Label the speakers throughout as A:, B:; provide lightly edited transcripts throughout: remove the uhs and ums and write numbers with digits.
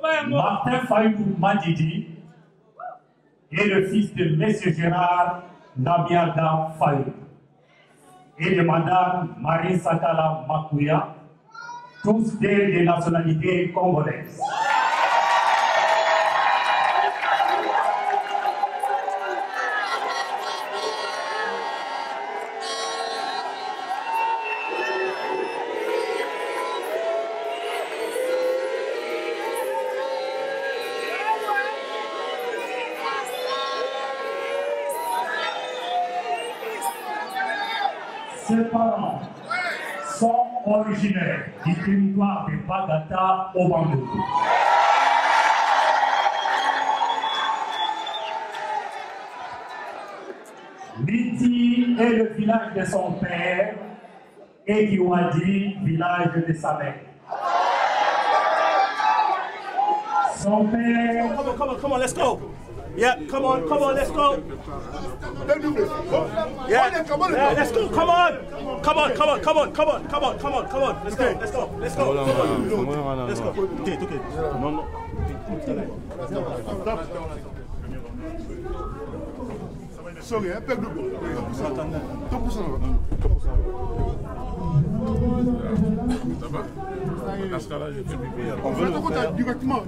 A: Martin Fayoulou Madidi et le fils de M. Gérard Nabiaga Fayoulou et de Madame Marie Sakala Makouya, tous des nationalités congolaises. Ses parents sont originaires du territoire de Bagata au Bandou. Liti est le village de son père et Kiwadi, village de sa mère. Son père...
B: Come on, let's go. Yeah, come on, let's go. Yeah, let's go, come on. Let's go. Okay. No.
C: Sorry, un peu de bon. Ça va? On va directement.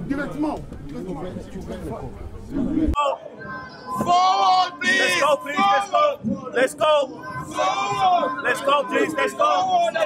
B: Forward, please. Let's go. Let's go, please. Let's go.
C: Forward.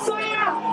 D: Say yeah.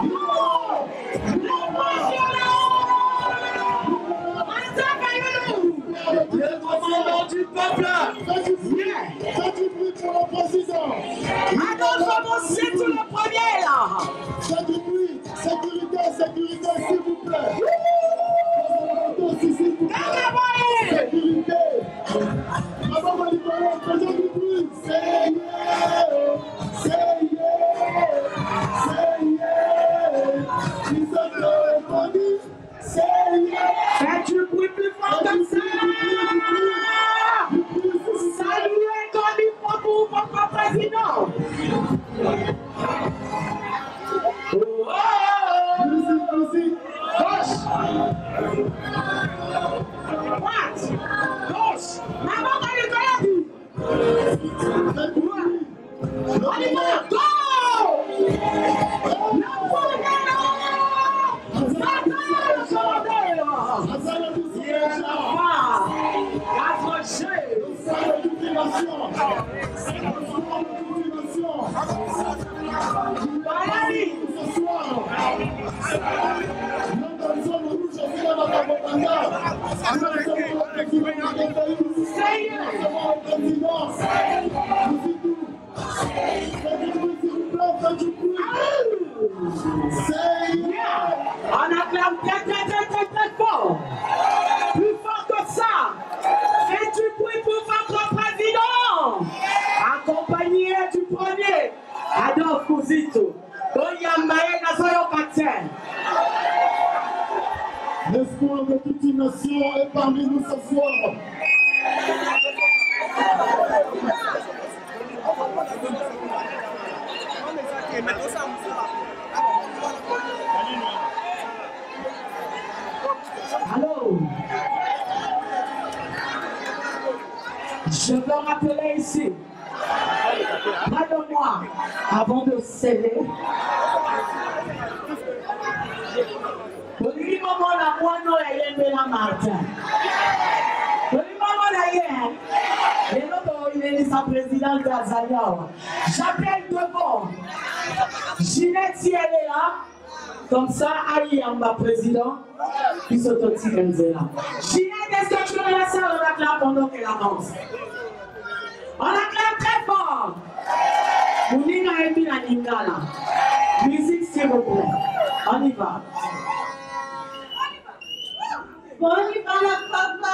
D: Martin.
E: L'espoir de toute une nation est parmi nous ce soir.
D: Allô? Je veux rappeler ici, près de moi, avant de céder, Oli maman la moino ya yembe la Martin. Oli maman la yen. Et l'autre il est sa présidente Azaliawa. J'appelle devant. Ginette si elle est là. Comme ça, Aïe Yamba président. Puis s'auto-tire là. Ginette, est-ce que tu peux la salle on acclame pendant qu'elle avance? On acclame très fort. Mouninga et Mina Ningala. Musique s'il vous plaît. On y va.
F: Boni bana papa.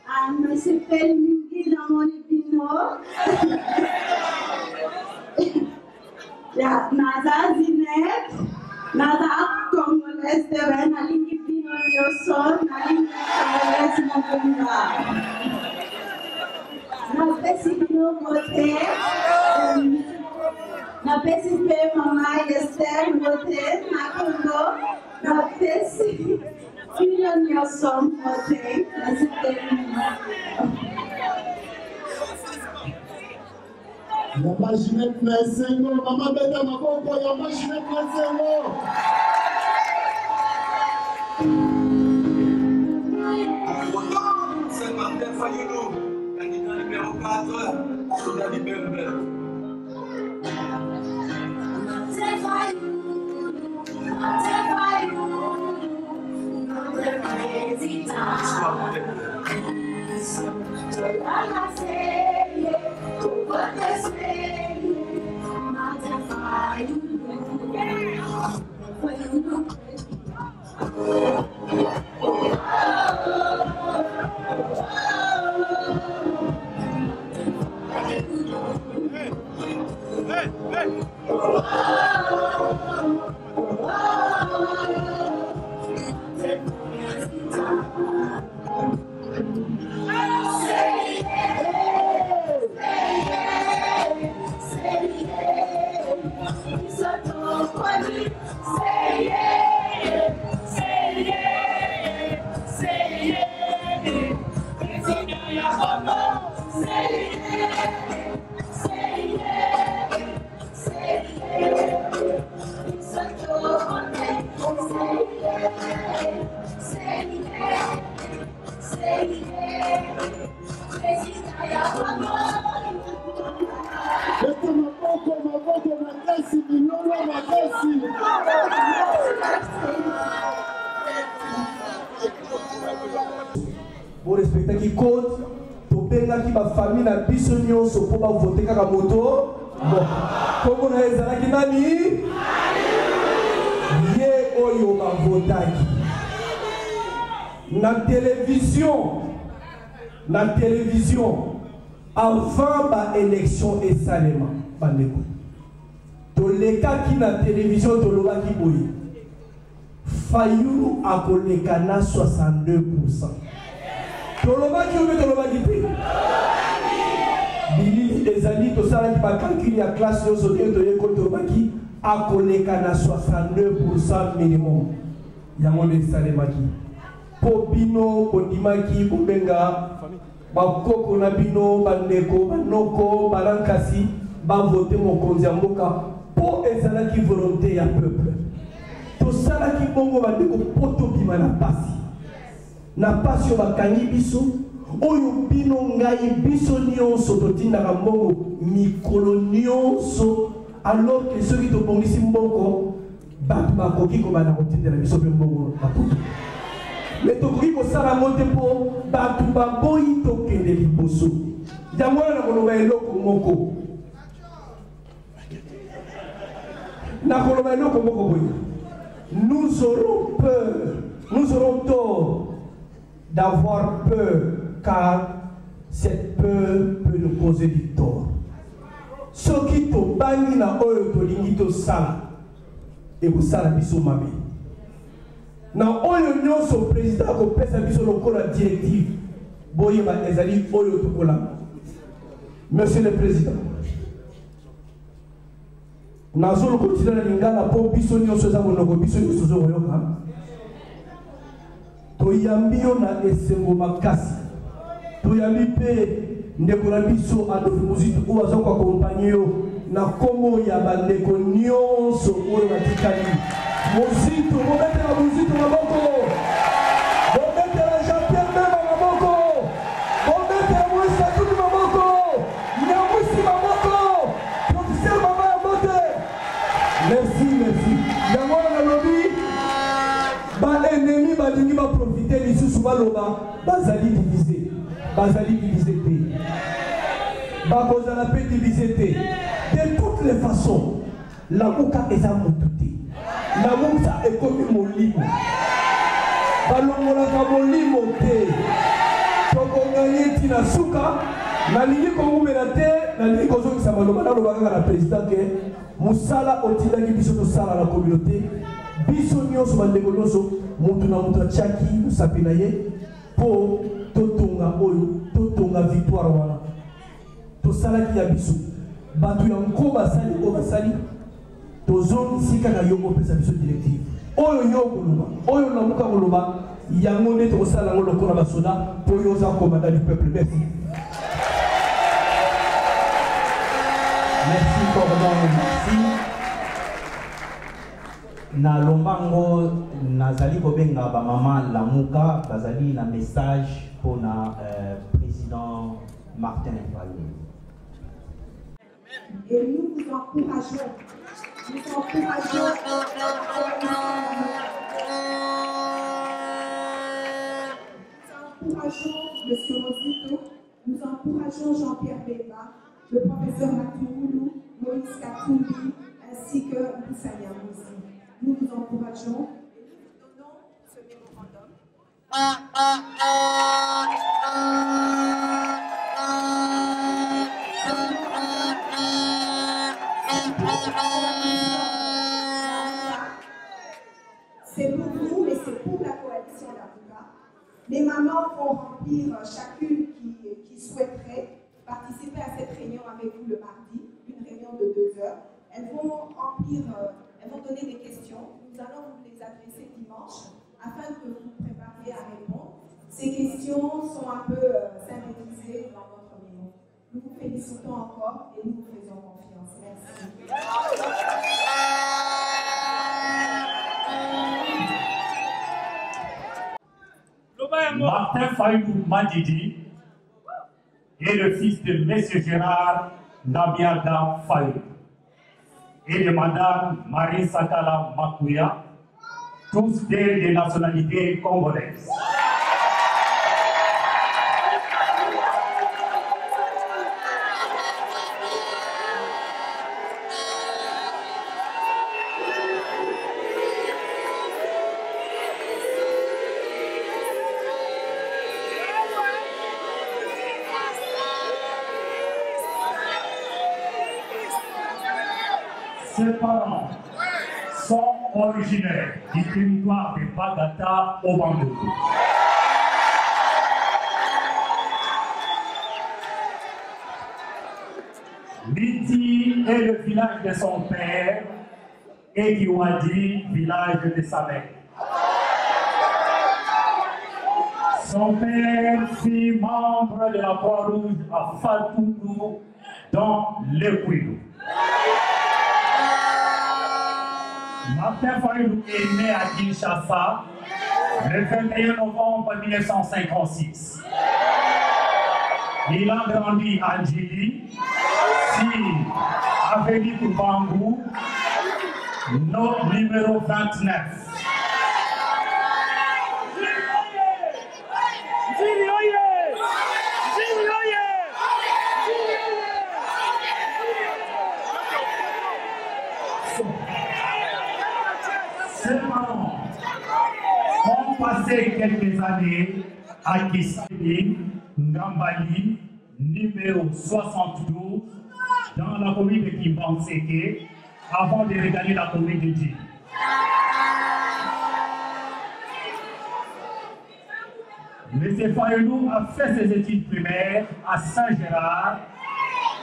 F: Ah, me s'appelle Mingi dans mon épino. Ya, naza Zinette, naza congolaise de Ben, nalingi pino yoso, nalingi congolaise mokunda. Na pesi pino mote, na pesi pe mama Esther mote, na Congo. Na pesi pino yoso mote, na sitemi.
E: Yamba Ginette Mesengo, Maman Beda Maboko, Yamba Ginette Mesengo.
G: C'est Martin Fayoulou, candidat numéro 4, soldat libéral.
H: Pour respecter qui compte, pour benga qui ma famille na biso nyonso pour ba voter kaka moto. Bon, comme on a ezala ki nani? Ye oyo ba votaki. Na télévision, avant ba élection et salema, bandeko. To leka ki na télévision to loba ki boyi. Fayoulou a koleka na 62%. Tolobaki ou tolobaki pe? Bilili ezali to sala ki ba calcul ya classe yo sote to yeko tolobaki a koleka na 62% minimum. Ya mone salemaki. Po bino ondimaki kubenga ba koko na bino bandeko banoko balankasi ba voter mokonzi ya mboka po ezalaki volonté ya peuple. To sala ki bongo bandeko poto bima na pasi. Na passion bakangi biso oyo bino ngai biso nyonso totindaka mbongo mikolo nyonso alors que ceux qui tobongisi mbongo bato bakoki kobana kotindela biso mpe mbongo bapoto mais tokoki kosala ngo te mpo bato baboyi tokende liboso yango wana nakoloba eloko moko nakoloba eloko moko boye nous aurons peur, nous aurons tort d'avoir peur, car cette peur peut nous causer du tort. Ce qui te banni na oyo to lingi tosala ekosala biso mabe na oyo nyonso président akopesa biso lokola directive boyeba ezali oyo tokolama. Monsieur le Président, nazolo continue na lingala po biso nyonso eza monoko biso nyonso zoyoka toyambi yo na esengo makasi toyambi mpe ndeko na biso Adolphe Muzitu oyo aza koakompagne yo na kombo ya bandeko nyonso oyo batikali. Muzitu mobetela Muzitu maboko, mobetela Jean-Pierre Bemba maboko, mobetela Moïse Atuli maboko, Nyamwisi maboko, professeur Mama Yamote. Merci, merci. Yango na lobi ba ennemi balingi ba profiter lisusu baloba bazali divisé te. Bakozala pe divisé te. De toutes les façons, la muka eza motuti. La muka ekomi molimo. Balongolaka molimo te. Tokonganye tina suka. Nalingi kongumela te. Nalingi kozongisa maloba nalobaka na président ke musala otindaki biso tosala na communauté. Biso nyonso bandeko nyonso mutu na mutu atiaki mosapi na ye po totonga oyo totonga victoire wana tosalaki ya biso bato ya nko basali oyo basali tozongisi kaka yo kopesa biso directive oyo yo koloba oyo namuka koloba yango nde tokosala yango lokola basoda po yo oza commandant du peuple. Merci.
I: Merci Cordon, merci. Na lombango nazali kobenga ba maman Lamuka bazali na message pour na président Martin Fayulu.
F: Et nous vous encourageons. Nous encourageons M. Mozito, nous encourageons Jean-Pierre Bemba, le professeur Matoulou, Moïse Katumbi, ainsi que Moussa Nyamwisi. Nous vous encourageons et nous vous donnons ce mémorandum. C'est pour vous, mais c'est pour la coalition d'avocats. Les mamans vont remplir chacune qui souhaiterait participer à cette réunion avec vous le mardi, une réunion de 2 heures. Elles vont remplir, elles vont donner des questions. Nous allons vous les adresser dimanche afin que vous vous prépariez à répondre. Ces questions sont un peu synthétisées dans votre mémo. Nous vous félicitons encore et nous vous faisons confiance. Merci.
A: Martin Fayulu Madjidi est le fils de M. Gérard Nabiaga Fayulu et de Madame Marie Sakala Makouya, tous des nationalités congolaises. Ses parents sont originaires du territoire de Bagata au Bandou. Liti est le village de son père et Kiwadi, village de sa mère. Son père fut membre de la Croix-Rouge à Fatoulou dans le Kouilou. Martin Fayulu est né à Kinshasa le 21 novembre 1956. Il a grandi à Djili, avenue Toubangou, numéro 29. Ses parents ont passé quelques années à Kisini, Ngambali, numéro 72, dans la commune de Kimbanseke, avant de regagner la commune de Djili. M. Fayoulou a fait ses études primaires à Saint-Gérard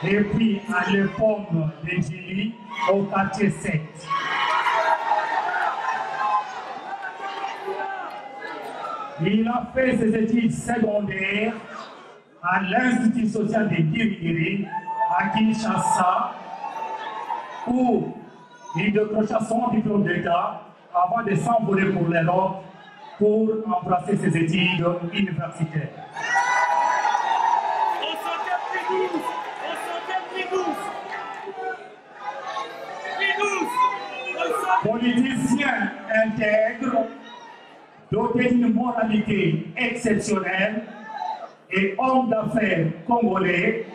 A: et puis à l'EPOM de Djili au quartier 7. Il a fait ses études secondaires à l'Institut social de Guiriguiri à Kinshasa où il décrocha son diplôme d'État avant de s'envoler pour l'Europe pour embrasser ses études universitaires. Politicien intègre, doté d'une moralité exceptionnelle et homme d'affaires congolais,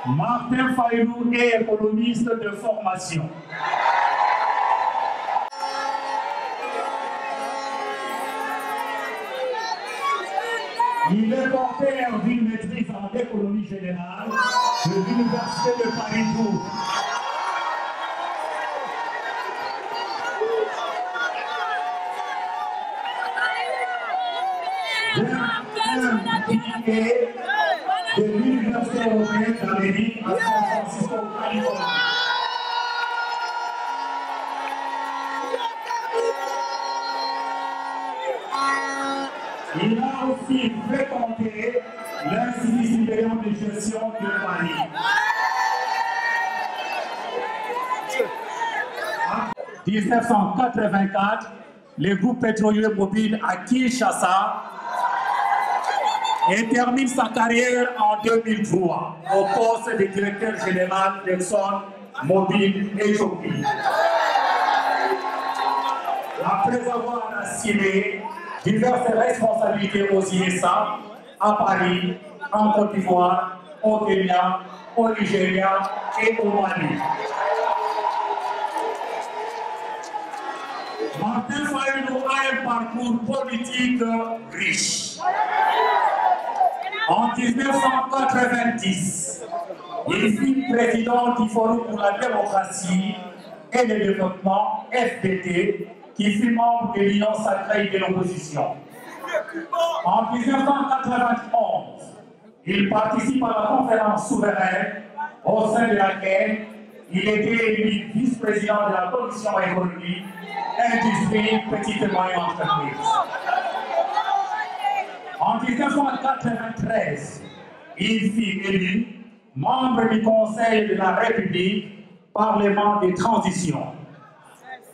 A: Martin Fayoulou est économiste de formation. Il est porteur d'une maîtrise en économie générale de l'Université de Paris 12. De l'Université européenne d'Amérique à San Francisco, Californie. Il a aussi fréquenté l'Institut supérieur de gestion de Paris. En 1984, le groupe pétrolier mobile à Kinshasa et termine sa carrière en 2003 au poste de directeur général d'Exxon Mobil Éthiopie. Après avoir assumé diverses responsabilités aux ISA, à Paris, en Côte d'Ivoire, au Kenya, au Nigeria et au Mali. Martin Fayoulou a un parcours politique riche. En 1990, il fut président du Forum pour la démocratie et le développement, FDD, qui fut membre de l'Union sacrée de l'opposition. En 1991, il participe à la conférence souveraine au sein de laquelle il était élu vice-président de la Commission économique, industrie, petite et moyenne entreprise. En 1993, il fut élu membre du Conseil de la République, Parlement de transition.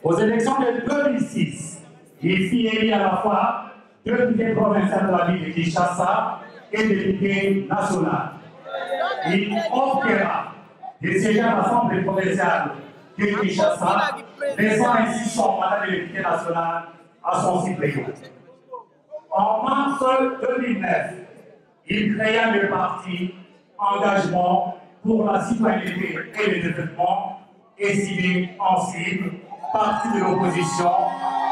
A: Aux élections de 2006, il fut élu à la fois député provincial de la ville de Kinshasa et député national. Il opéra de siéger à l'Assemblée provinciale de Kinshasa, laissant ainsi son mandat de député national à son suppléant. En mars 2009, il créa le parti Engagement pour la citoyenneté et le développement, et signé ensuite parti de l'opposition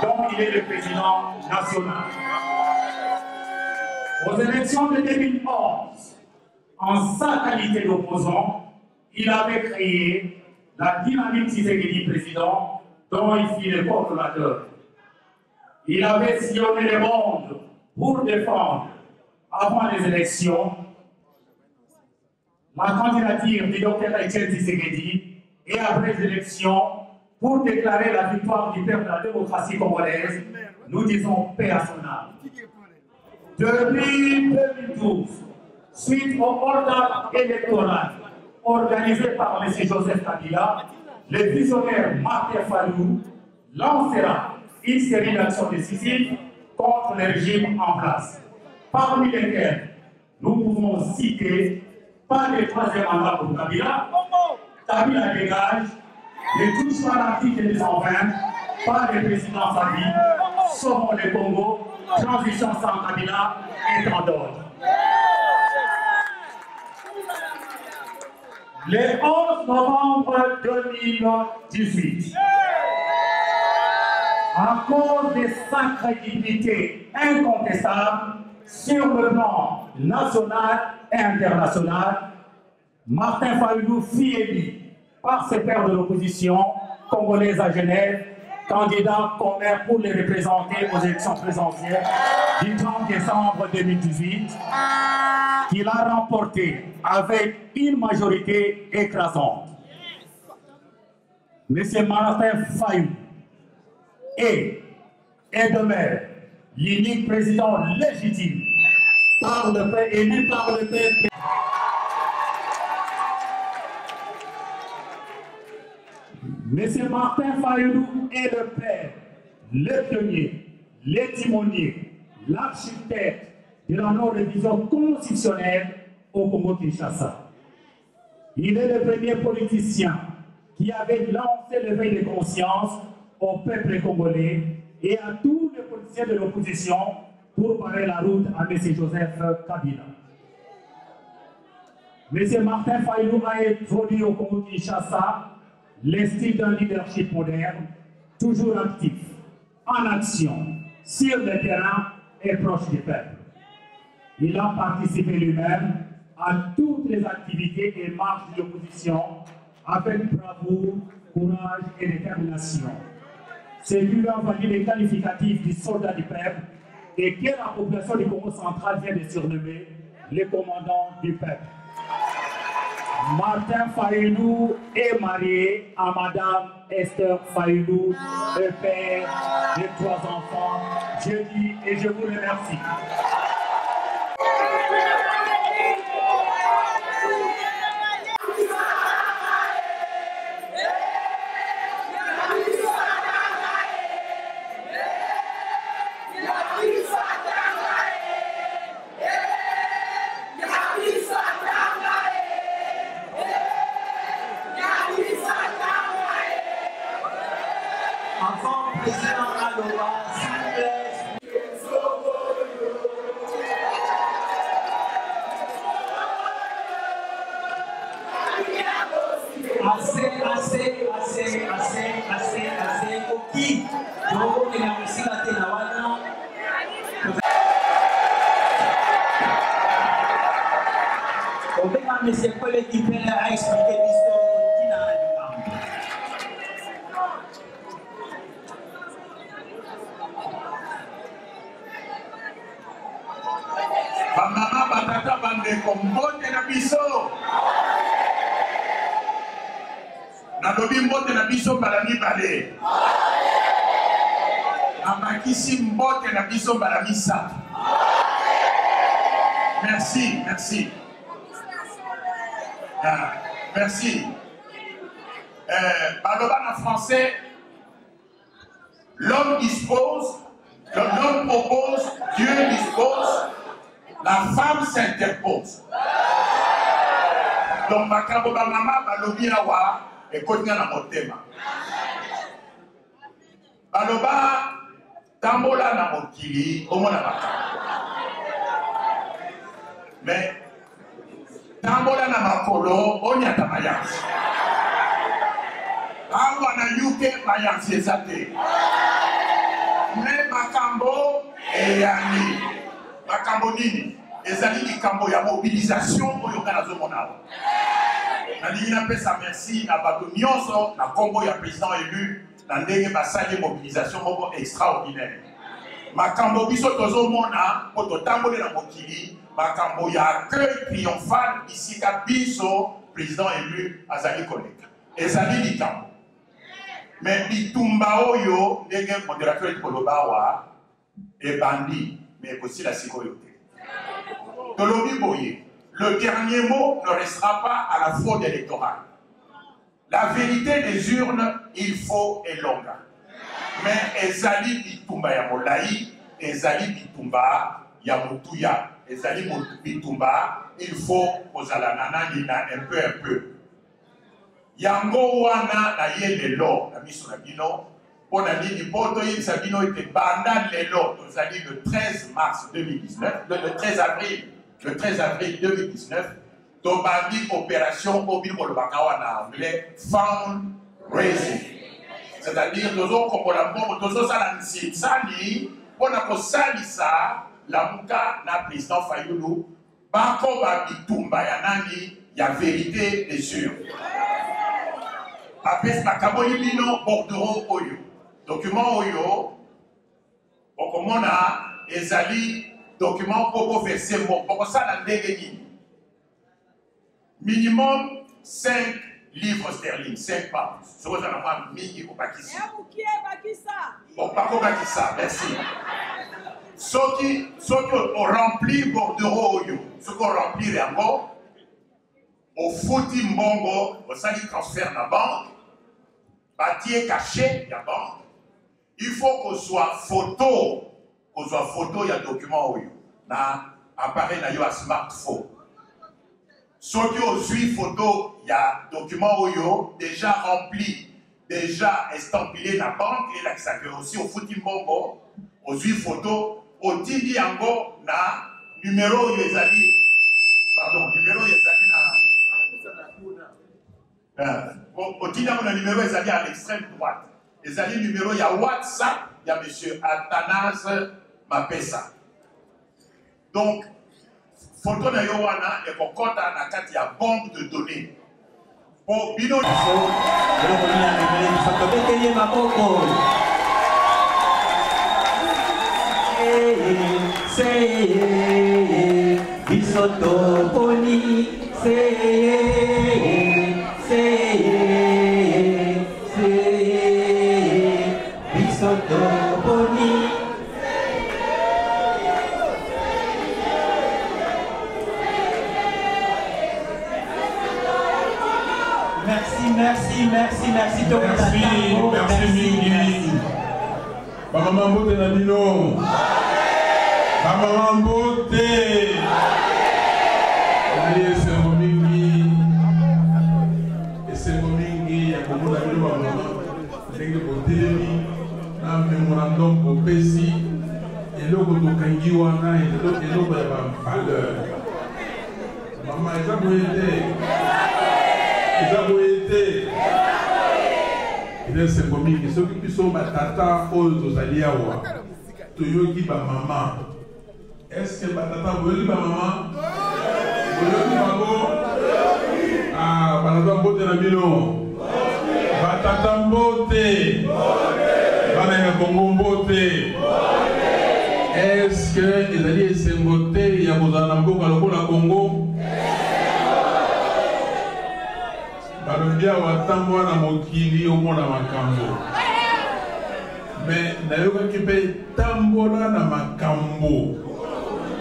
A: dont il est le président national. Aux élections de 2011, en sa qualité d'opposant, il avait créé la dynamique Tshisekedi président dont il fut le coordonnateur. Il avait sillonné le monde pour défendre, avant les élections, la candidature du Dr Etienne Tshisekedi et après les élections, pour déclarer la victoire du peuple de la démocratie congolaise, nous disons paix à son âme. Depuis 2012, suite au ordre électoral organisé par M. Joseph Kabila, le visionnaire Martin Fayoulou lancera une série d'actions décisives contre le régime en place, parmi lesquelles nous pouvons citer pas de troisième mandat pour Kabila, Kabila dégage, ne touche pas l'article 220, pas de président Fabi, sauvons le Congo, transition sans Kabila et tant d'autres. Le 11 novembre 2018, à cause de sa crédibilité incontestable sur le plan national et international, Martin Fayoulou fut élu par ses pairs de l'opposition congolaise à Genève, candidat commun pour les représenter aux élections présidentielles du 30 décembre 2018, qu'il a remporté avec une majorité écrasante. M. Martin Fayou est demeure l'unique président légitime élu par le peuple. M. Martin Fayou est le père, le pionnier, le timonier, l'architecte de la non-révision constitutionnelle au Congo-Kinshasa. Il est le premier politicien qui avait lancé l'éveil de conscience au peuple congolais et à tous les politiciens de l'opposition pour barrer la route à M. Joseph Kabila. M. Martin Fayou a introduit au Congo-Kinshasa le style d'un leadership moderne, toujours actif, en action, sur le terrain et proche du peuple. Il a participé lui-même à toutes les activités et marches de l'opposition avec bravoure, courage et détermination. C'est lui a valu les qualificatifs du soldat du peuple et que la population du Congo central vient de surnommer les commandants du peuple. Martin Fayou est marié à Madame Esther Fayou, le père de 3 enfants. Je dis et je vous remercie.
I: Monsieur Paul qui a expliqué l'histoire qui n'a pas.
J: Bamama batata bande kombote na biso. Nalobi mbote na biso mbala mibale. Amakisi mbote na biso mbala misato. Merci, merci. Ah, merci. Baloba en français, l'homme dispose, l'homme propose, Dieu dispose, la femme s'interpose. Donc, makambo ba mama balobi awa ekonya na motema. Baloba tambola na mokili omona makambo. Mais tambola na makolo onyata mayansi. Awa na yuke mayansi ezate. Mais makambo eyani. Makambo nini? Ezali likambo ya mobilisation oyo kana zomona. Nalingi na pesa merci na bato nyonso na kombo ya président élu na ndenge basali mobilisation moko extraordinaire. Makambo biso tozomona po totambole na mokili. Makambo ya accueil triomphal ici Biso, président élu Azali Koleka. Ezali likambo. Mais bitumba oyo ndenge modérateur de Kolobawa et bandit, mais aussi la sécurité. Tolobi Boye, le dernier mot ne restera pas à la fraude électorale. La vérité des urnes, il faut et longue. Mais Ezali bitumba ya Molaï, Ezali bitumba ya Mutuya. Ezali bitumba, il faut aux alananina un peu. Yango wana na ye lelo, na miso na bino, pour la ligne poto ye sabino était banda lelo, tozali le 13 mars 2019, le 13 avril 2019, tobandi opération mobile molobakawa na anglais, fundraising. C'est-à-dire, tozo kombola mbongo, tozo sala nsitsani, pona kosalisa la muka na président Fayulu, bako ba bitumba ya nani, ya vérité des sûr. apesi nakaboli bino bordereau oyo document oyo okomona ezali document mpo boverse bokosala ndenge nini minimum 5 livres sterling 5 pounds soki oza na mwa mingi kobakisa bakobakisa merci soki oremplir bordereau oyo soki oremplir yango ofuti mbongo osali transfert na banque batie cachet ya banque il faut kozwa photo ya document oyo na appareil na yo ya smartphone soki ozwi photo ya document oyo déjà rempli déjà estampillé na banque elakisaka aussi ofuti mbongo ozwi photo otindi yango na numéro oyo ezali numéro oyo ezali na otindi yango na numéro ezali à l'extrême droite ezali numéro ya WhatsApp ya monsieur Athanase Mapesa donc photo na yo wana ekokota na kati ya banque de données po bino
K: Merci. Maman Mbote Nabino. Maman Mbote. Esengo mingi ya komona bino ba mama ndenge botelemi na memorandum kopesi eloko tokangi wana eloko ya bavaleur mama eza boye te esengo mingi soki biso batata oyo tozali awa toyoki bamama eske batata boyoki bamama boyoki bango batata mbote na bino batata mbote bana ya kongo mbote eske ezali esengo te ya kozala na mboka lokola kongo balobi awa ntango wana mokili omona makambo me nayokaki mpe tambola na makambo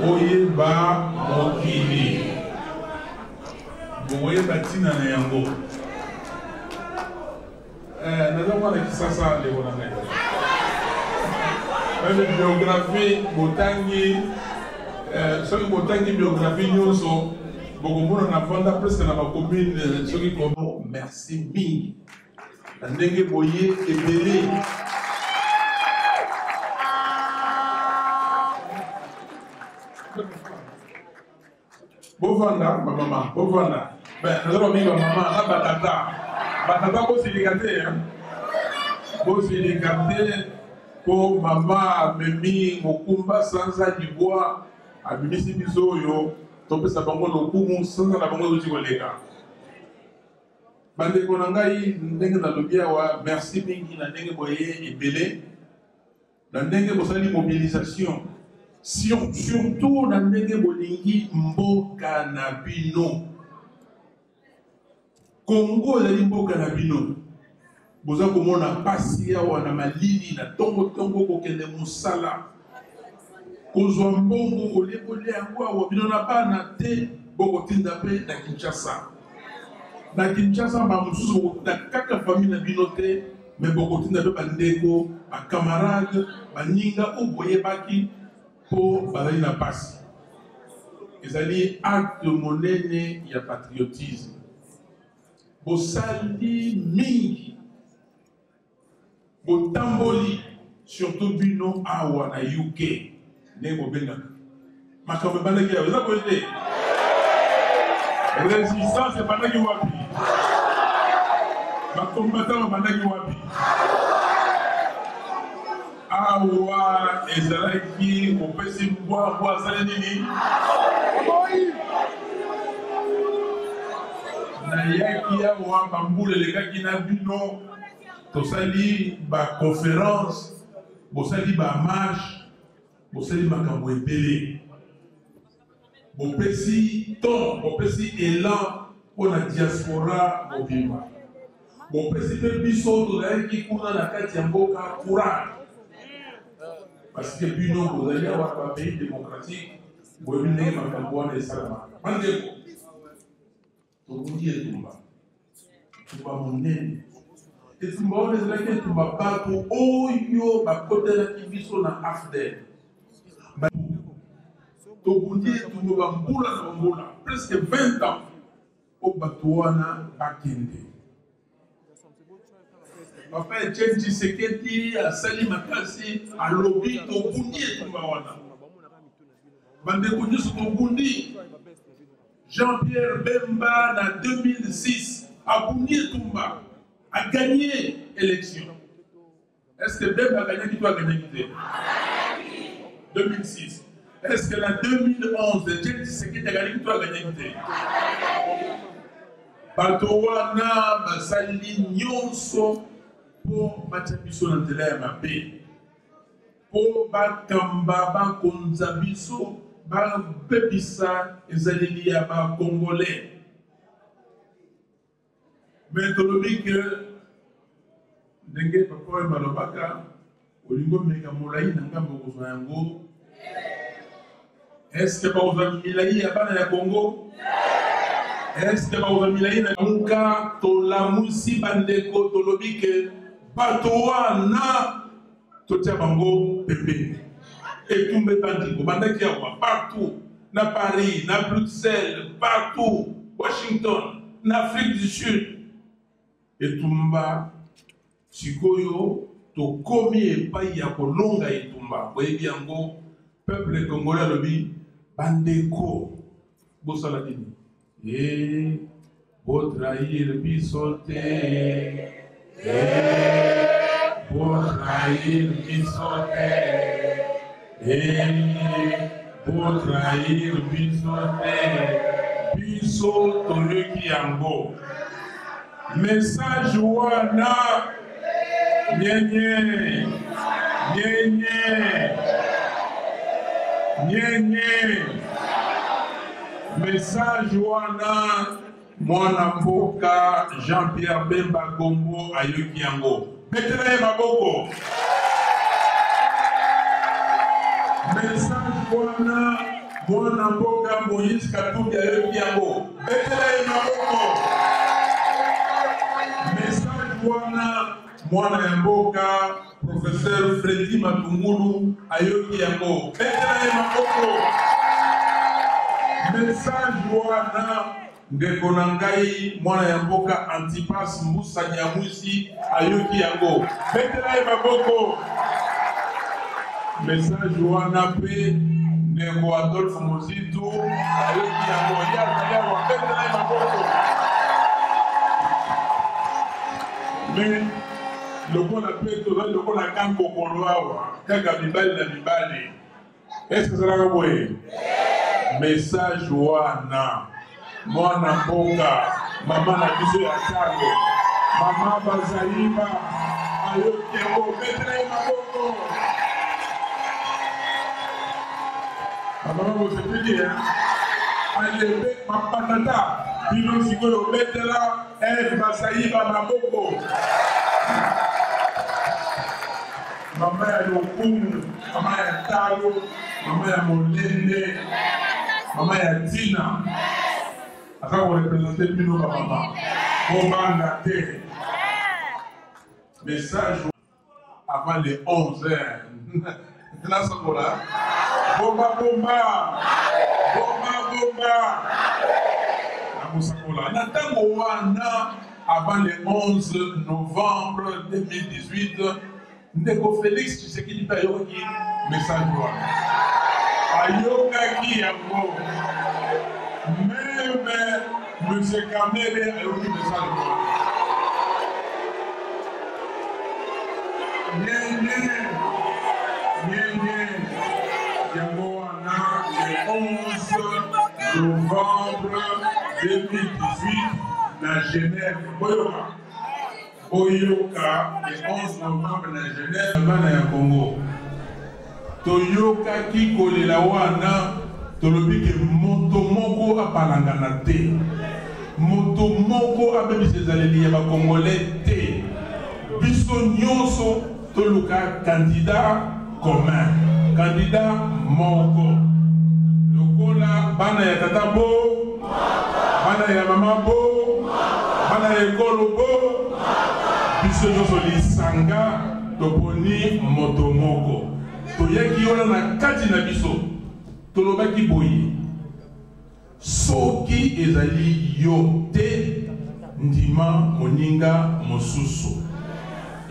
K: oyeba mokili bokoyeba ntina na yango naza mwana kisasa ndeko na ngai meme biographie botangi soki botangi biographie nyonso bokomona na vanda presque na bacommune soki komo merci mingi na ndenge boye ebele bovanda bamama bovanda nazalo mingi bamama na batata bosilika te po mama amemi mokumba sanza libwa abimisi biso oyo topesa bango lokumu sanza na bango euti koleka bandeko na ngai ndenge nalobi awa merci mingi na ndenge boye ebele na ndenge bosali mobilisation surtout na ndenge bolingi mboka na bino Congo ezali mboka na bino boza komona pasi awa na malili na tongo kokende mosala kozwa mbongo kolekole yango awa bino na bana te bokotinda mpe na Kinshasa bamosusu bokotinda kaka famille na bino te me bokotinda mpe bandeko bakamarade baninga oyo boyebaki mpo bazali na pasi ezali acte monene ya patriotisme bosali mingi botamboli surtout bino awa na UK ndenge bobengaka makambo ebandaki yawe eza boye te résistance ebandaki wapi bakombatant babandaki wapi awa ezalaki kopesi mbwa asali nini nayaki awa bambula elekaki na bino tosali baconférence bosali bamarche bosali makambo ebele bopesi ton bopesi élan mpona diaspora mobimba bopesi mpe biso tozalaki kuna na kati ya mboka courage parce que bino bozali awa bapays démocratique boyebi ndenge makambo wana esalamaka bandeko tokundi etumba etumba monene etumba wana ezalaki etumba bato oyo bakotelaki biso na afdel tokundi etumba bambula na bambula presque 20 ans o bato wana bakende papa Etienne Tshisekedi asali makasi alobi tokundi etumba wana bandeko nyonso tokundi Jean-Pierre Bemba na 2006 abundi etumba a gagné l'élection. Est-ce que Bemba a gagné qui doit gagner 2006. Est-ce que en 2011 Etienne Tshisekedi a gagné qui doit gagner bato wana basali nyonso mpo batia biso na nzela ya mabe mpo bakamba bakonza biso bapepisa ezaleli ya bacongolais mais tolobi ke ndenge papa oyo balobaka olingi omeka molai na ngambo okozwa yango estce bakozwa milai ya bana ya Congo estce bakozwa milai na muka tolamusi bandeko tolobi ke bato wana totia bango pembeni etumba ebandi kobandaki awa partout na Paris na Bruxelles partout Washington na Afrique du Sud etumba sikoyo tokomi epai ya kolonga etumba boyebi yango peuple congolais alobi bandeko bosala nini botrahir biso te botrahir biso te botrahir biso te biso toyoki yango message wana nyenye message wana mwana mboka Jean-Pierre Bemba Gombo ayoki yango betela ye maboko message wana mwana mboka Moïse Katumbi ayoki yango betela ye maboko message wana mwana ya mboka professeur Freddy Matungulu ayoki yango betela ye maboko message wana ndeko na ngai mwana ya mboka Antipas Mbusa Nyamwisi ayoki yango betela ye maboko message wana pe ndeko Adolphe Mozitu ayoki yango yawa betela ye maboko mais lokola pe tozali lokola kankokolo awa kaka mibali na mibali est-ce que ezalaka boye message wana mwana mboka mama na biso ya tango mama Bazaliba ayoki yango betela ye maboko mama bosepeli alebe mapatata bino sikoyo betela Bazaliba maboko mama ya lokumu mama ya talo mama ya molende mama ya Tina aka korepresente bino bamama bobanga te message avant les 11h nasokola bomba nakosakola na ntango wana avant le 11 novembre 2018 ndeko Félix Tshisekedi mpe ayoki message wana ayokaki yango même monsieur Kamele ayoki message wana nyenye yango wana le 11 novembre 2018 na Genève, Boyoka. Boyoka, le 11 novembre na Genève, bana ya Congo. Toyoka ki kolela wana, tolobi ke moto moko apalangana te. Moto moko abebisa ezaleli ya bakongolais te. Biso nyonso toluka candidat commun, candidat moko. Lokola bana ya tata bo, bana ya mama bo, bana ya ekolo bo, biso nyonso lisanga toponi moto moko. Toyaki wana na kati na biso, tolobaki boye. Soki ezali yo te, ndima moninga mosusu.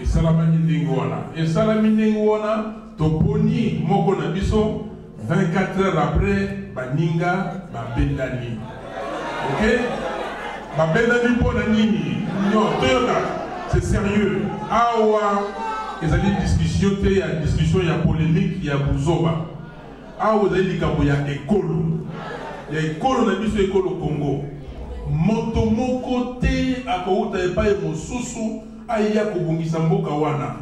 K: Esalamaki ndenge wana. Esalami ndenge wana, toponi moko na biso, 24 heures après, baninga babendani. Ok? Babendani pona nini? Non, toyoka, c'est sérieux. Awa, ezali discussion te, ya discussion ya polémique, ya buzoba. Awa, ezali likambo ya ekolo. Ya ekolo na biso ekolo Congo. Moto moko te akouta epai mosusu aya kobongisa mboka wana.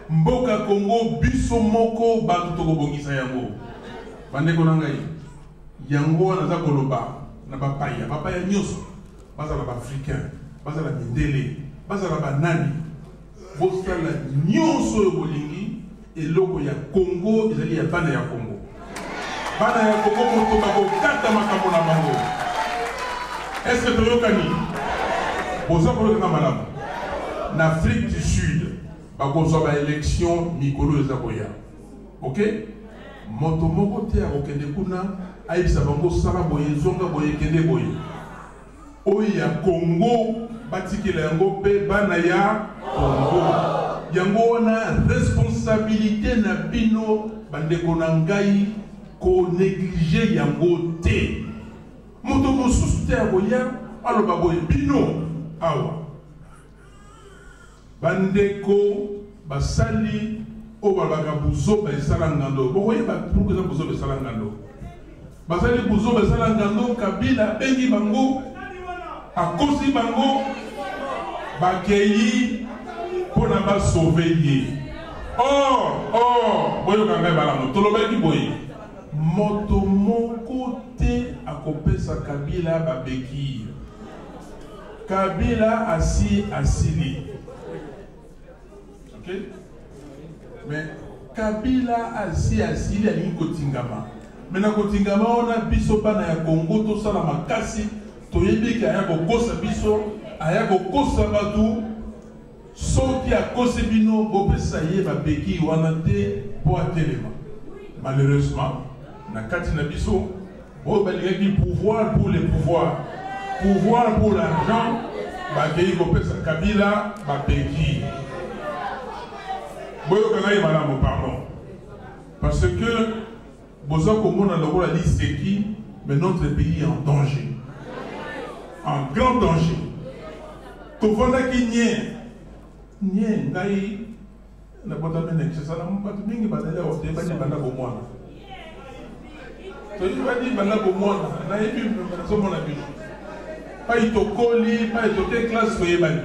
K: Mboka Congo biso moko bato tokobongisa yango. Bandeko na ngai. Yango wana za koloba na bapaya. Bapaya nyonso. Bazala ba africain, bazala mindele, bazala banani. Bosala nyonso yo bolingi eloko ya Congo ezali ya bana ya Congo. Bana ya Congo moto bakokata makambo na bango. Est-ce que toyokani? Boza koleka malamu. En Afrique du Sud, bakozwa ba élection mikolo ezakoya. OK? Moto moko te akokende kuna ayebisa bango sala boye zonga boye kende boye. Oya Congo batikela yango pe bana ya Congo. Yango wana responsabilité na bino bandeko na ngai ko négliger yango te. Moto mosusu te akoya aloba boye bino awa. Bandeko basali o balaka buzo ba esala ngando. Bokoye ba pourquoi ça buzo ba esala ngando. Basali buzo ba esala ngando Kabila bengi bango akosi bango bakeyi pona ba sauver ye. Boyo kanga balamo tolobaki boye. Moto moko te akopesa Kabila babeki. Kabila asili. OK? Mais Kabila asili alingi kotingama. Mena kotingama ona biso bana ya Congo to sala makasi toyebi ke aya kokosa biso, aya kokosa batu soki akose bino bopesa ye babeki wana te po atelema. Malheureusement, na kati na biso bo balingaki pouvoir pour le pouvoir, pouvoir pour l'argent, bakei kopesa Kabila babeki. Boyo kangai malamu pardon. Parce que boza komona lokola liseki, mais notre pays est en danger. En grand danger. Tovandaki nye ngai na bota mene kisala mbatu mingi badala o te bani banda bomwana. Toyi bani banda bomwana na yebi so mona bi. Pa itokoli, pa itoke classe ko yebani.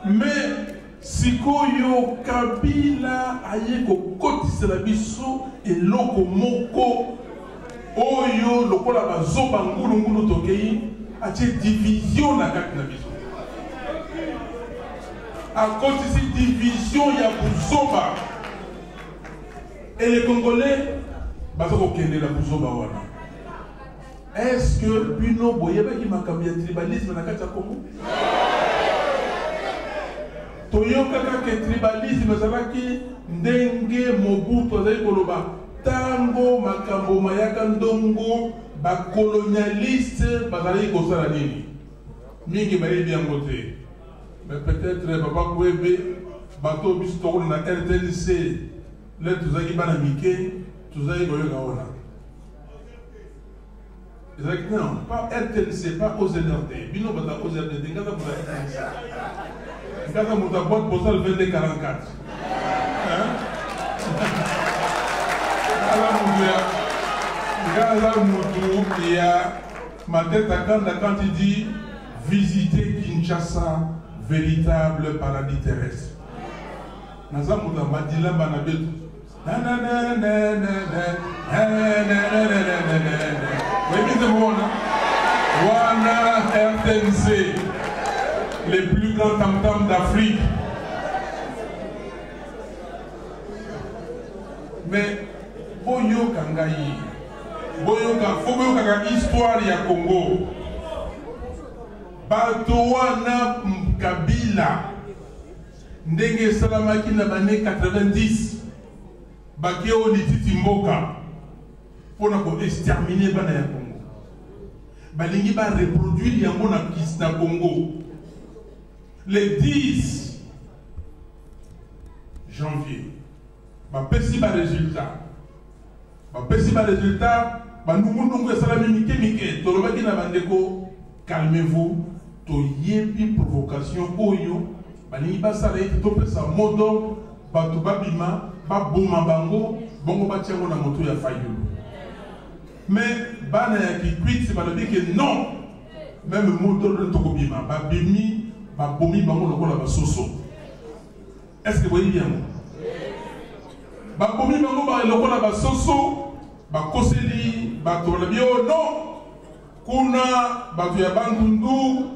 K: Mais sikoyo Kabila aye ko kotisela biso eloko moko oyo lokola bazoba ngulu tokei atie division na kati na biso. À cause de cette division, il y a Bouzoba. Et les Congolais, la Bouzoba. Est-ce que Bino Boyeba qui m'a cambié le tribalisme dans le Congo? Toyoka que tribalisme, ça va qui Ndenge Mobutu Zai Koloba. Tango Makambo Mayaka Ndongo, ba colonialiste, bazali kosala nini. Mingi bari bien côté. Mais peut-être Papa Kouébé, bateau bisto na RTNC, là tous les bana Mickey, tous les goyo gaona. Non, pas RTNC, pas OZRT. Bino bata OZRT, ngata pour RTNC. Ngata pour ta boîte postale 2244. Hein? Ngata moutou, il y a ma tête à quand il dit visiter Kinshasa, véritable paradis terrestre. Nazamuta Madila Banabetu. Wana RTNC, les plus grands tam-tams d'Afrique. Mais Boyo Kangayi, Boyo Kanga histoire ya Congo. Batowana Kabila, Ndenge Salamaki na bane 90, Bakeo Lititi Mboka, pour nous exterminer bana ya Congo. Balingi va reproduire yango na kis na Congo. Le 10 janvier, bapesi ba résultat. Bapesi ba résultat, banungu esalami mike tolobaki na bandeko, calmez-vous, toyebi provocation oyo, balingi basala ete topesa modo, bato babima, baboma bango, bongo batiango na moto ya Fayulu. Mais bana ya Kikwit, c'est pas le dire que non. Même le moteur de Tokobima, babimi, babomi, bango lokola basoso. Est-ce que vous voyez bien? Babomi, bango lokola basoso, bakoseli, batolabio, non. Kuna, batu ya Bandundu,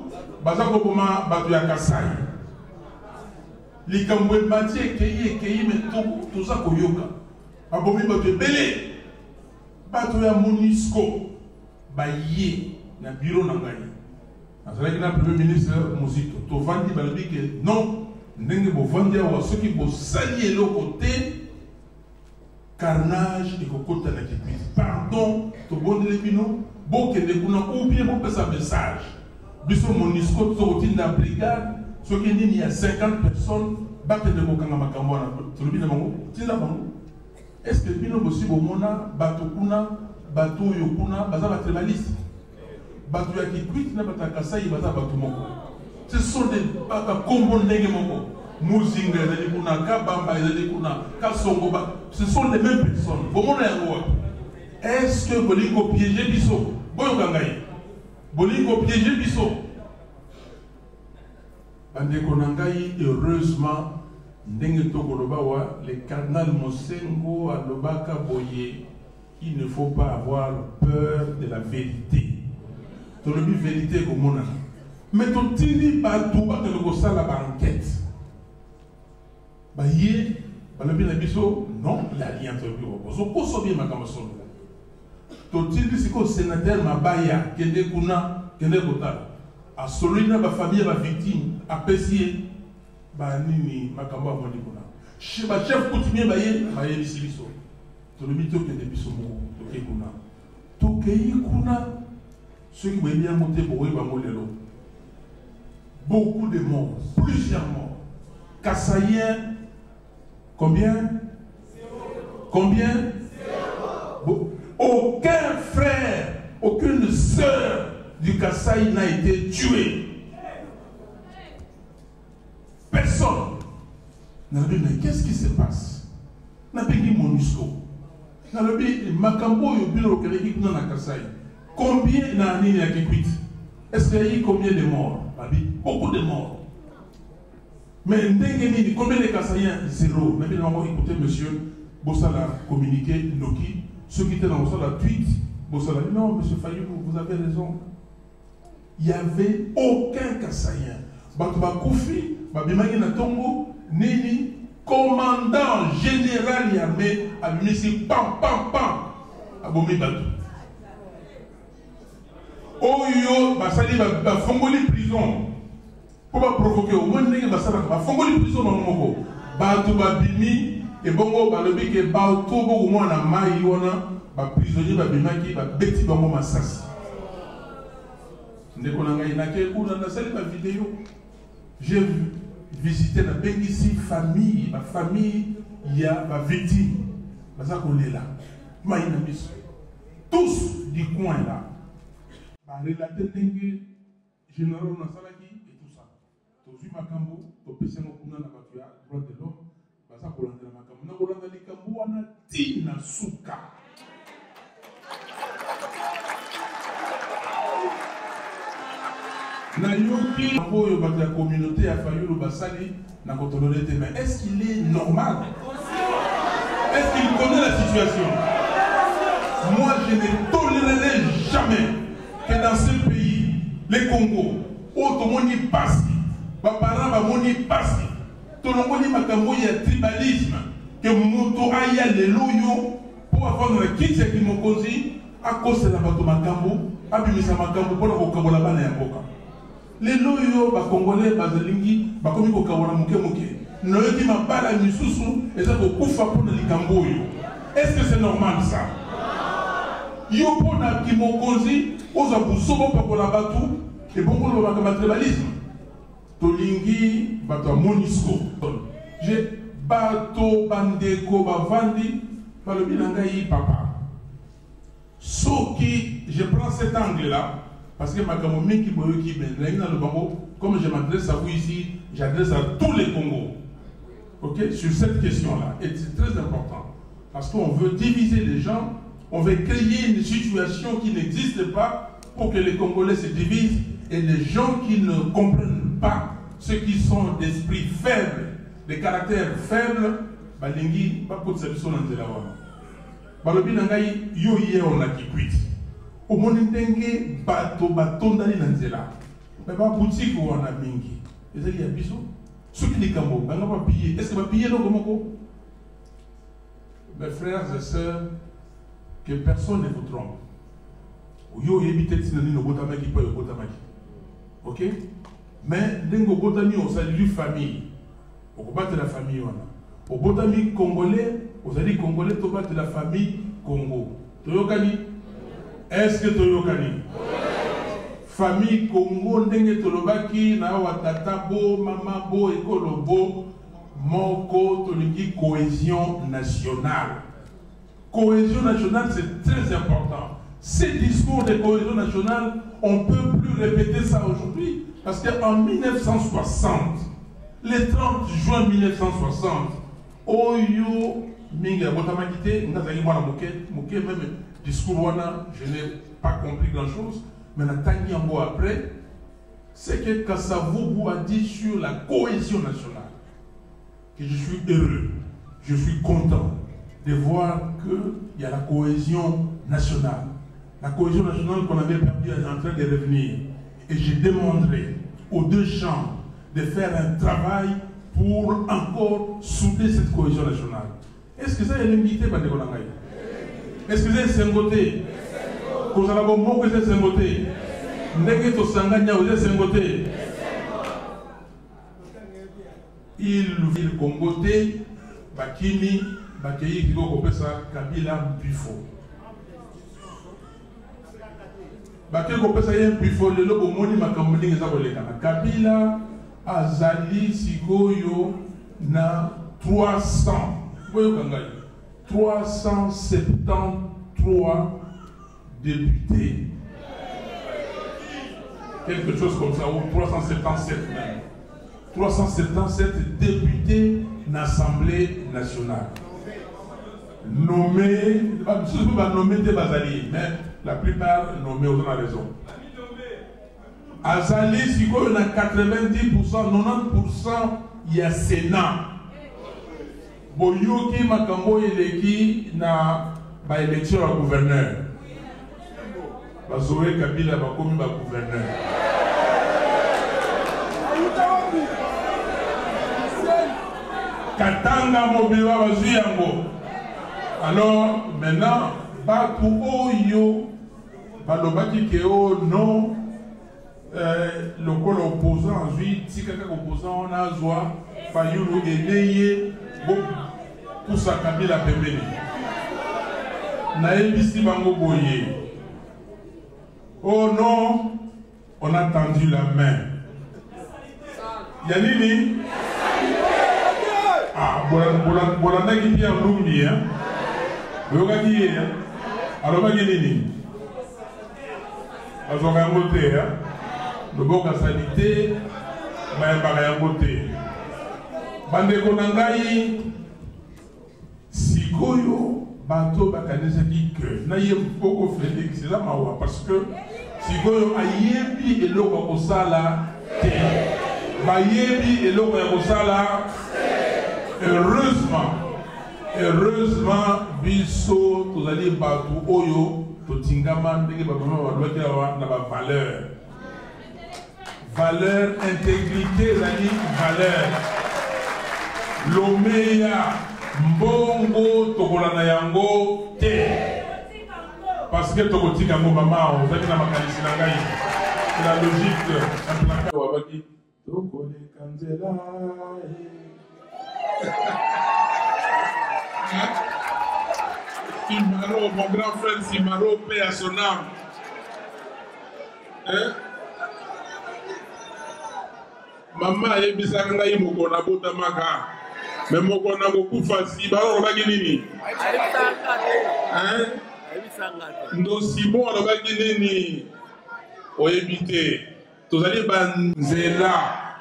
K: bazako boma, batu ya Kasai. Likambwe matie, keye, mais tout ça koyoka. Babomi, batu ya Belé. Bato ya Monisco baye na bureau na ngai. Azalaki na premier ministre Muzito. To vandi balobi ke non ndenge bo vandi wa soki bo sali eloko te carnage ekokota na Kikwit. Pardon to bondele bino bo kende kuna ou bien bo pesa message. Biso Monisco to rotina brigade soki nini ya 50 personnes bakende ko kanga makambo na to lobi na bango tinda bango. Est-ce que bino possible au mona bato kuna bato yokuna baza ba tribaliste bato ya Kikwit na bata Kasai baza bato moko. Ce sont des combo ndenge moko. Muzinga ezali kuna Kabamba ezali kuna Kasongo ce sont les mêmes personnes. Bomona yango. Est-ce que bolingo piéger biso boyo kangai bolingo piéger biso bande konangai heureusement ndenge tokoloba wa le cardinal Mosengo alobaka boye il ne faut pas avoir peur de la vérité. Tolobi vérité komona mais totindi bato bakelo sala ba enquête ba ye balobi na biso non il a rien tobi ozo koso bien makambo solo totindi siko sénateur Mabaya kende kuna kende kotala a solina ba famille ba victime a pesier ba nini makambo amoni kuna ba chef coutumier baye bisibiso to le mito ke de biso mo to ke kuna to ke kuna ceux qui veulent monter pour eux ba molelo beaucoup de morts, plusieurs morts. Kassaïens combien? Combien? Aucun frère, aucune sœur du Kasaï n'a été tué. Personne. Mais qu'est-ce qui se passe? N'a pas dit MONUSCO. N'a pas dit Makambo Yobilo Kereki na Kasaï. Combien n'a ni à Kikwit? Est-ce qu'il y a eu combien de morts? Beaucoup de morts. Mais combien de Kassaïens? Zéro. Mais bien écoutez, monsieur, Bossala communiqué, Noki, ceux qui étaient dans Bossala tweet, Bossala dit non, monsieur Fayou, vous avez raison. Il n'y avait aucun Kassaïen. Batouba Koufi, Babimani Natongo, Nini, commandant général Yamé, a mis ici, pam, pam, pam, à Bomi Batou. Oyo, Basali, Fongoli prison. Pour pas provoquer au moins, Fongoli prison dans le Moko. Batouba Bimi, et Bongo, Balobi, et Baoutobo, au moins, na Maïwana, prisonnier, Babimaki, Beti Bango Massas. J'ai visité la Bengissi famille, ma famille, il y a ma victime. Tous du coin là. Relater dengue, général Nasalaki et tout ça. Tous les Makambo, tous les personnes qui ont droit de l'homme, parce que Kolanda Makambo, na Kolanda Likambo, na Tina Souka. Nayoki, la communauté a failli le Bassali, n'a pas toléré. Mais est-ce qu'il est normal? Est-ce qu'il connaît la situation? Moi, je ne tolérerai jamais que dans ce pays, les Congo, où tout le monde y passe, les parents y passent, tout le monde y a tribalisme, que Moto aïe les loyaux pour avoir une quitte qui m'ont causé à cause de la bateau Makambo, à Bimisa Makambo pour la Bokabola Bana Boka. Les loyaux, les Congolais, les Bazelingi, les Komi Kokawara Mouke. Ne dit ma pas la Misusu, et ça pour Koufa pour le Likambo. Est-ce que c'est normal ça? Yo pour la Kimokozi, aux Abousobo pour la Batou, et bon pour le tribalisme. Tolingi, Bato Monisco. J'ai Bato Bandeko Bavandi, par le Bilangaï Papa. Sauf que je prends cet angle-là, parce que ma camoufle qui boit qui mène dans le bango, comme je m'adresse à vous ici, j'adresse à tous les Congos. Ok, sur cette question-là. Et c'est très important. Parce qu'on veut diviser les gens, on veut créer une situation qui n'existe pas pour que les Congolais se divisent et les gens qui ne comprennent pas, ceux qui sont d'esprit faible, de caractère faible, balingi, pas pour cette personne dans la voie. Balobi nangai yo yé on a qui quitte. Au monde ndenge bato ndali nanzela. Mais ba boutique ou on a mingi. Et ça y a biso. Ceux qui les cambo, banga pas piller. Est-ce que va piller donc comment? Mes frères et sœurs, que personne ne vous trompe. Yo évitez sinani no botamaki pas yo botamaki. OK? Mais dengo botami on salue famille. On combat la famille on a. Au botami congolais, vous allez congolais to battre la famille Congo. Toyokani? Est-ce que Toyokani? Famille Congo ndenge tolobaki na watata bo mama bo ekolo bo moko tolingi cohésion nationale. Cohésion nationale, c'est très important. Ces discours de cohésion nationale, on ne peut plus répéter ça aujourd'hui. Parce qu'en 1960, le 30 juin 1960, Oyo Minga Botamakite, même discours wana, je n'ai pas compris grand-chose, mais Natani Ambo après, c'est que Kassavoubou a dit sur la cohésion nationale, que je suis heureux, je suis content de voir qu'il y a la cohésion nationale. La cohésion nationale qu'on avait perdue est en train de revenir. Et je demanderai aux deux chambres de faire un travail pour encore souder cette cohésion nationale. Est-ce que ça est limité, Bandekonangaï? Est-ce que c'est Sengoté? Vous avez un mot que c'est Sengoté? Ndenge to Sanganya, vous êtes Sengoté? Il Congoté, Bakini, Bakei, qui doit ça, Kabila, Bifo. Bakei, Kopesa, Yen, Bifo, le logo, Moni, Makamoni, Kabila, Azali, Sigoyo, na 300. Voyez, 373 députés. Quelque chose comme ça, ou 377 même. 377 députés d'Assemblée nationale. Nommés, je ne peux pas nommer des Bazali, mais la plupart nommés aux raison. Azali, si on a 90%, 90%, il y a Sénat. Boyoki Makambo eleki na ba élection à gouverneur. Bazoé Kabila bakomi ba gouverneur. Katanga Mobiwa bazui yango. Alors maintenant batu oyo balobaki ke o non le col opposant ensuite si quelqu'un opposant on a joie fayulu eleye pour sa Kabila pembeni. Naebisi bango boye. Oh non, on a tendu la main. Yanini? Ah, bolanda qui vient en Lumbi, hein? Boyoka qui est, hein? Alors, ma guinini? Azoka ngote, hein? Le boka salité, maïmbara ngote. Bandeko nangai, Sikoyo, bato bakanisa qui que. Naïe beaucoup Félix, c'est là, parce que sikoyo ayebi eloko ya kosala te bayebi eloko ya kosala heureusement biso tozali bato oyo totingama ndenge babama balobaki awa na bavaleur valeur intégrité ezali valeur lomeya mbongo tokolanda yango te parce que tokotika yango mama ozalaki na makanisi na ngai la logique aplaka wabaki tokoleka nzela Simaro, mon grand frère Simaro, paix à son âme. Hein? Maman yebisaka ngai mokona botamaka. Mais mokona kokufa si balobaki nini? Hein? Ndo Simon alobaki nini? Oyebi te. Tozali banzela.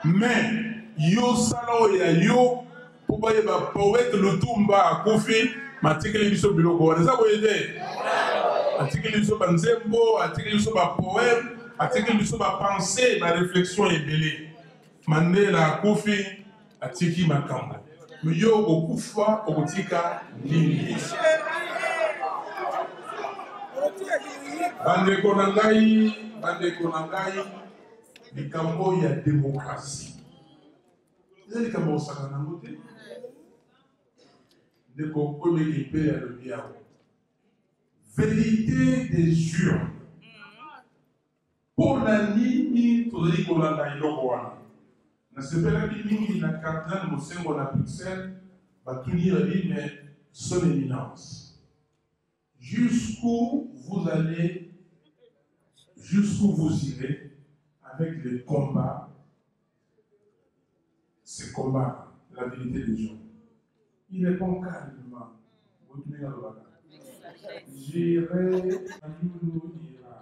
K: Mais yo sala oya yo po bayeba poète Lutumba akufi matikeli biso biloko wana eza boye te. Atikeli biso banzembo, atikeli biso bapoème, atikeli biso bapensée, baréflexion ebele. Mandela akufi atiki makambo. Mais yo okufa okotika nini? Bandeko na ngai likambo ya démocratie. Eza likambo osaka nango te. Ndeko koleki mpe ya lobi yango. Vérité des urnes. Mpo na nini tozali kolanda eloko wana? Nasepelaki mingi na cardinal Mosengo na Bruxelles batuni babi mais son éminence. Jusqu'où vous allez, jusqu'où vous irez avec les combats, ces combats, la vérité des gens. Il répond calmement. J'irai à Youlou ira.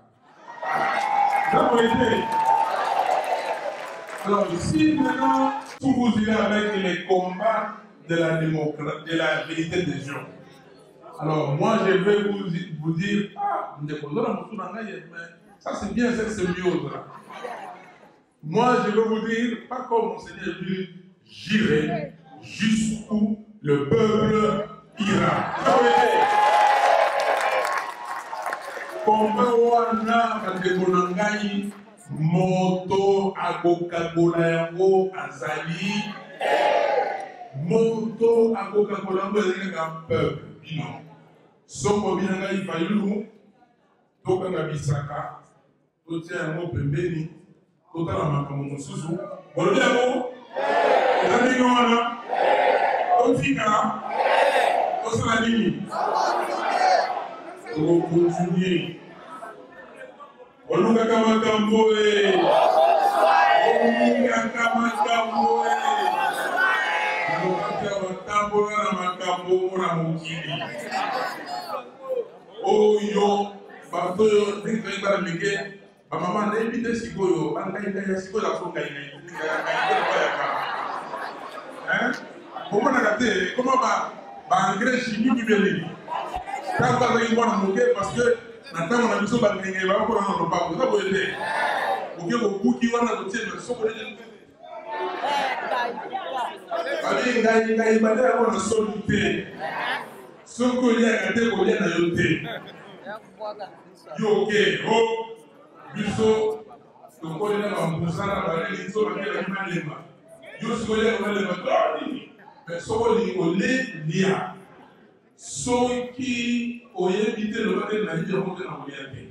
K: Alors, si maintenant, vous irez avec les combats de la démocratie, de la vérité des gens, alors moi je vais vous dire, ça c'est bien cette symbiose là. Moi je vais vous dire, pas comme mon Seigneur dit, j'irai jusqu'où le peuple ira. Combat wana katekonangai moto akokakola yango azali moto akokakola yango ezali kaka peuple bino. Songo binanga ifayulu tokanga bisaka totia yango pembeni totala makambo mosusu bolobi yango eza ndenge wana tofika tosala nini tokokontinue olukaka makambo olukaka makambo batambola na makambo na mokili oyo bato oyo ndenge toyei bana mike bamama nayebi te sikoyo bangai ya sikoyo aso ngai komonaka te koma baengrais chimique beleli ntango bazalaki mwana moke parce que na ntango na biso bangenge bakona na lobako eza boye te oke kokuki wana kotie soko babi ngai bade yango na soni te soki oliaka te kolia na yo te yo oke o biso tokolela bambusana baleli so bakelaki malemba yo soki oliaka malemba toanini mais soki olingi olelia soki oyebi te loba te nayebi yango te na kolia te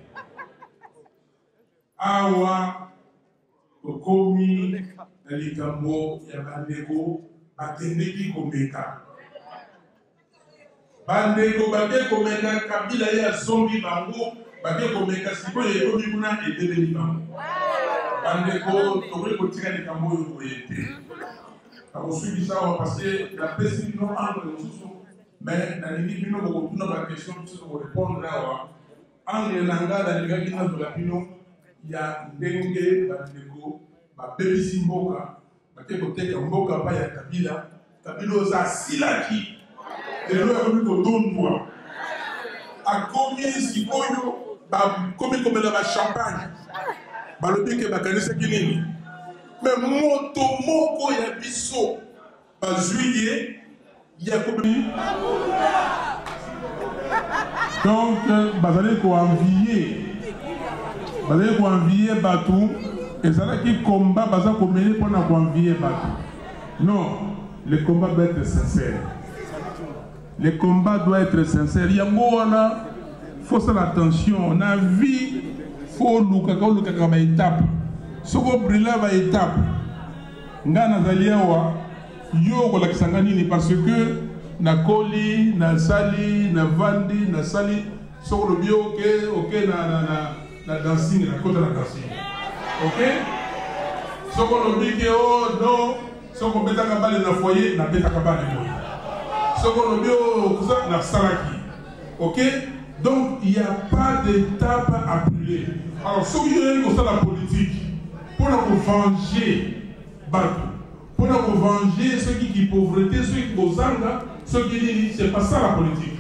K: awa tokomi na likambo ya bandeko bakendeki komeka bandeko bake komeka kabila ye azongi bango bake komeka sikoyo ekomi kuna edebeli bango bandeko tokoki kotika likambo oyo boye te akosukisa awa parce napesi bino angle mosusu mais nalingi bino bokotuna baquestion biso tokorépondre awa angle na nga nalingaki nazola bino ya ndenge bandeko babebisi mboka bake koteka mboka pa ya kabila kabila oyo asilaki lelo yakomi kotondwa akomi sikoyo bakomi komela bachampagne balobi ke bakanisa kinini mais moto moko ya biso bazwi ya kobi donc bazali koenvier bato ezalaki combat baza komene mpona koenvier bato non, le combat doit être sincère. Le combat doit être sincère. Il y a faut faire attention. On a vu, faut luka ba étape. Soko brilla ba étape. Nga nazaliawa yo ko lakisanga nini parce que na koli, na sali, na vandi, na sali soko le bio OK na dancing, na côté la dancing. OK? Soko le bike oh non, soko betaka bale na foyer, na betaka bale moy. Soko le bio kusa na salaki. OK? Donc il n'y a pas d'étape à brûler. Alors ce qui est comme ça la politique pour nous venger Batou, pour nous venger ceux qui pauvreté, ceux qui bozanga, ceux qui disent c'est pas ça la politique.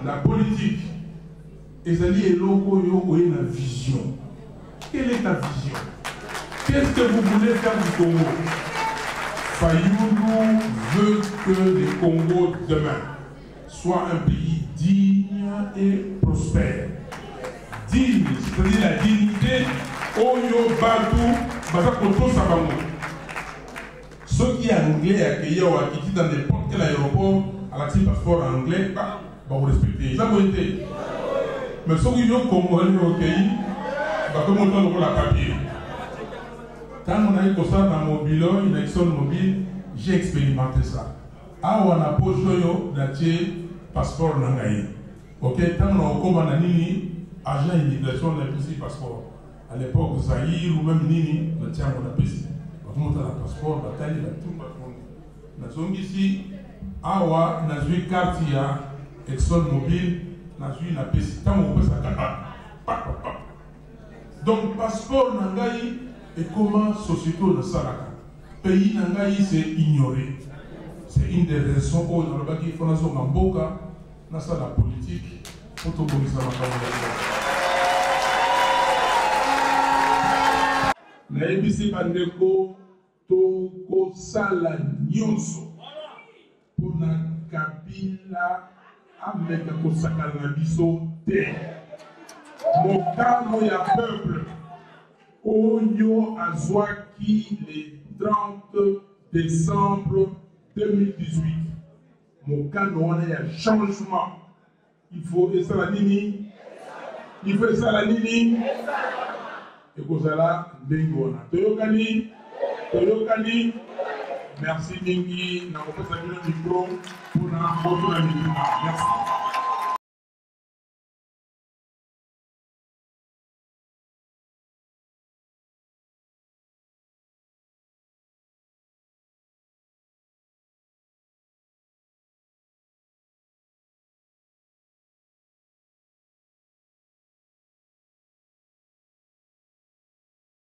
K: La politique, ezali eloko yo et la vision. Quelle est ta vision? Qu'est-ce que vous voulez faire du Congo? Fayoulou veut que le Congo demain soit un pays digne et prospère. Digne, c'est-à-dire la dignité, Oyo Batou, Bazakoto Sabango. Ceux qui sont anglais, qui quittent dans n'importe quel aéroport, à la type passeport anglais, vous respectez. Ça vous été. Mais ceux qui sont congolais au pays, comment on a la papier. Quand on a eu ça dans mon bilan, une action mobile, j'ai expérimenté ça. Ah, on a posé le passeport nangaï. Ok, tant on a nini, agent d'immigration n'a plus passeport. À l'époque, Zahir ou même Nini, on a plus. On a le passeport, on a tout le monde. Ici, Awa, on a joué carte, il y a Exxon Mobile, on a joué la PC. Tant on peut ça, donc, passeport nangaï et comment société de Salaka. Pays nangaï, c'est ignoré. C'est une des raisons où on a dit qu'il faut que nous avons la politique pour tout le monde. Na ebisi bandeko toko sala nyonso pona Kabila ameka kosakala na biso te. Mokano ya peuple oyo azwaki le 30 décembre 2018. Mokano wana ya changement. Il faut esala nini? Il faut esala nini? Ekozala ndenge wana. Toyokani. Merci mingi na kopesa bino micro pour na moto na mingi. Merci.